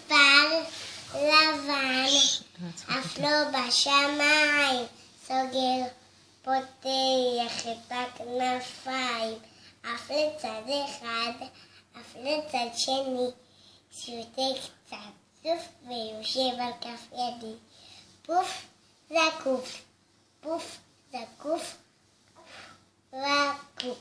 פר לבן, אף לא בשמיים, סוגר, פותח את הכנפיים, אף לצד אחד, אף לצד שני, שותה קצת סוף ויושב על כף ידי. פוף זקוף, פוף זקוף, וקוף.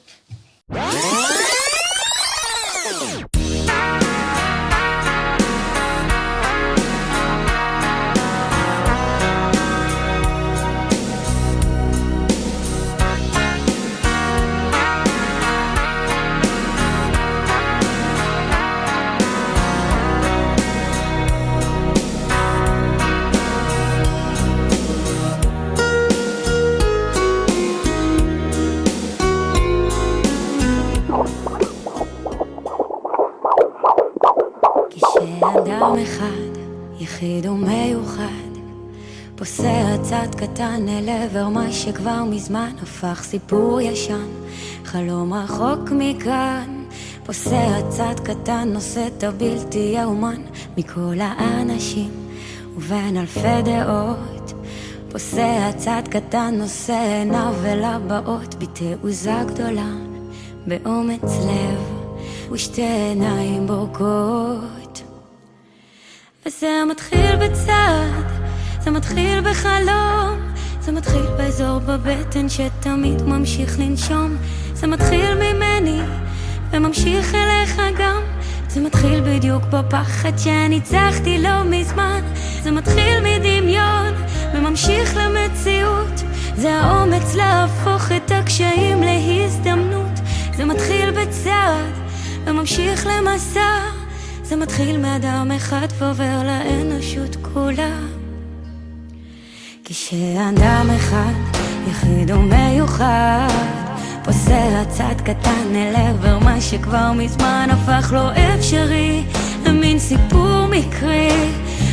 כשאדם אחד, יחיד ומיוחד, פוסע צעד קטן אל עבר מה שכבר מזמן הפך סיפור ישן, חלום רחוק מכאן. פוסע צעד קטן, נושא את הבלתי יאומן מכל האנשים ובין אלפי דעות. פוסע צעד קטן, נושא עיניו אל הבאות בתעוזה גדולה, באומץ לב ושתי עיניים בורקות. וזה מתחיל בצעד, זה מתחיל בחלום, זה מתחיל באזור בבטן שתמיד ממשיך לנשום. זה מתחיל ממני וממשיך אליך גם, זה מתחיל בדיוק בפחד שניצחתי לא מזמן. זה מתחיל מדמיון וממשיך למציאות, זה האומץ להפוך את הקשיים להזדמנות. זה מתחיל בצעד וממשיך למסע, זה מתחיל מאדם אחד ועובר לאנושות כולה. כשאדם אחד, יחיד ומיוחד, פוסע צעד קטן אל עבר מה שכבר מזמן הפך לא אפשרי, למין סיפור מקרי.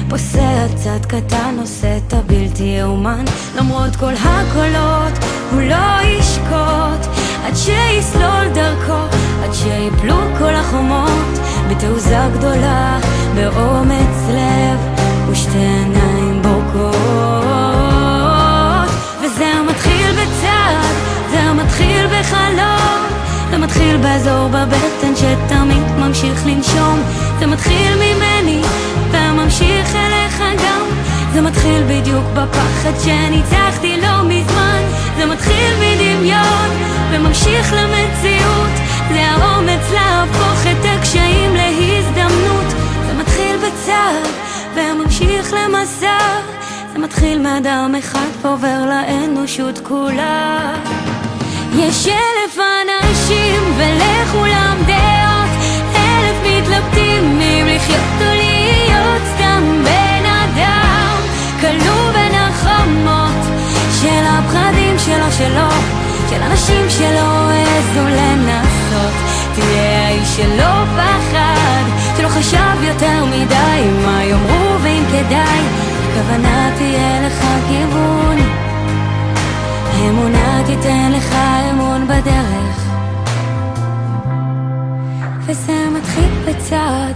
פוסע צעד קטן, עושה את הבלתי יאומן, למרות כל הקולות הוא לא ישקוט, עד שיסלול דרכו, עד שיפלו כל החומות, בתעוזה גדולה, באומץ לב ושתי עיניים בורקות. וזה מתחיל בצעד, זה מתחיל בחלום, זה מתחיל באזור בבטן שתמיד ממשיך לנשום. זה מתחיל ממני וממשיך אליך גם, זה מתחיל בדיוק בפחד שניצחתי לא מזמן. זה מתחיל מדמיון וממשיך למציאות, זה האומץ להפוך את הקשיים להזדמנות. זה מתחיל בצעד וממשיך למסע, זה מתחיל מאדם אחד ועובר לאנושות כולה. יש 1,000 אנשים ולכולם דעות, 1,000 מתלבטים אם לחיות או להיות סתם בן אדם, כלוא בין החומות של הפחדים שלו, של אנשים שלא העזו לנסות. תהיה האיש שלא פחד, שלא חשב יותר מדי מה יאמרו ואם כדאי. הכוונה תהיה לך כיוון, האמונה תיתן לך אמון בדרך. וזה מתחיל בצעד,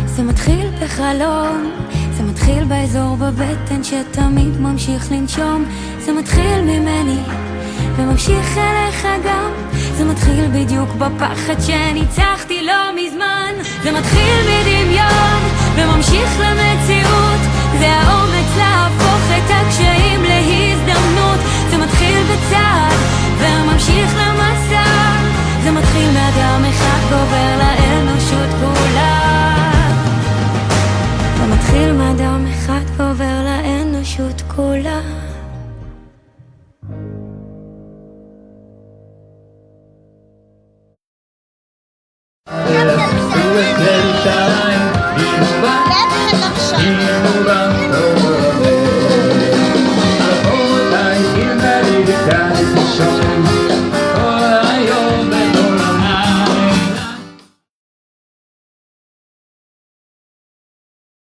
זה מתחיל בחלום, זה מתחיל באזור בבטן שתמיד ממשיך לנשום. זה מתחיל ממני וממשיך אליך גם, זה מתחיל בדיוק בפחד שניצחתי לא מזמן. זה מתחיל מדמיון